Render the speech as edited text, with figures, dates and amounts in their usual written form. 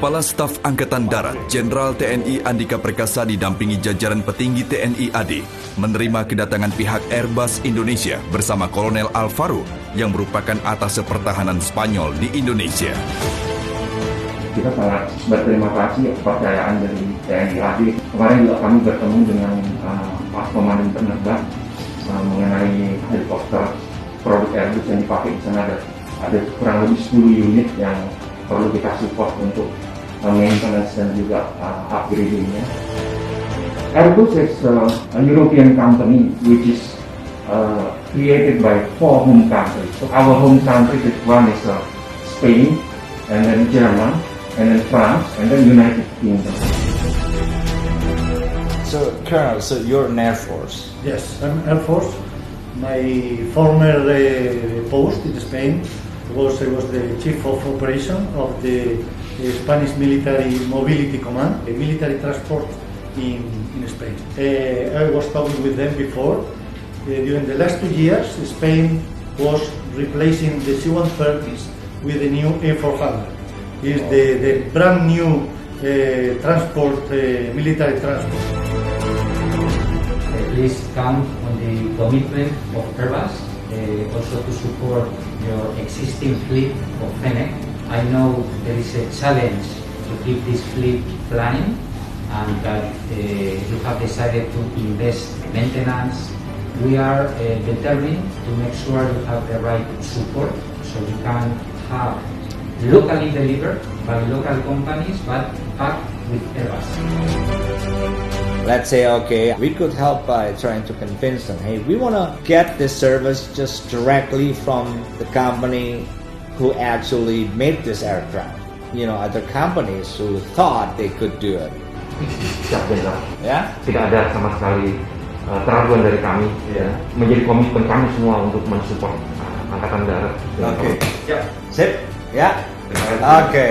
Kepala Staf Angkatan Darat Jenderal TNI Andika Perkasa didampingi jajaran petinggi TNI AD menerima kedatangan pihak Airbus Indonesia bersama Kolonel Alfaro yang merupakan Atase Pertahanan Spanyol di Indonesia. Kita sangat berterima kasih kepercayaan dari TNI AD. Kemarin juga kami bertemu dengan Pak Pemandu penerbang mengenai helikopter produk Airbus yang dipakai di sana. Ada kurang lebih 10 unit yang perlu kita support untuk maintenance dan juga upgrading-nya. Airbus is a European company which is created by 4 home countries. So our home countries, one is Spain, and then German, and then France, and then United Kingdom. So, Colonel, so you're an Air Force? Yes, I'm Air Force. My former post in Spain I was the Chief of Operation of the Spanish Military Mobility Command, a military transport in Spain. I was talking with them before. During the last 2 years, Spain was replacing the C-130s with the new A400. It's the brand new transport, military transport. Please count on the commitment of Airbus, also to support your existing fleet of Fennec. I know there is a challenge to keep this fleet planning, and that you have decided to invest in maintenance. We are determined to make sure you have the right support, so you can have locally delivered by local companies, but backed with Airbus. Let's say, okay, we could help by trying to convince them, hey, we want to get this service just directly from the company who actually made this aircraft. You know, other companies who thought they could do it. Siap, Jenderal. Ya? Tidak ada sama sekali keraguan dari kami. Ya. Menjadi komitmen kami semua untuk mensupport Angkatan Darat. Oke. Siap. Sip? Ya? Terima kasih. Oke.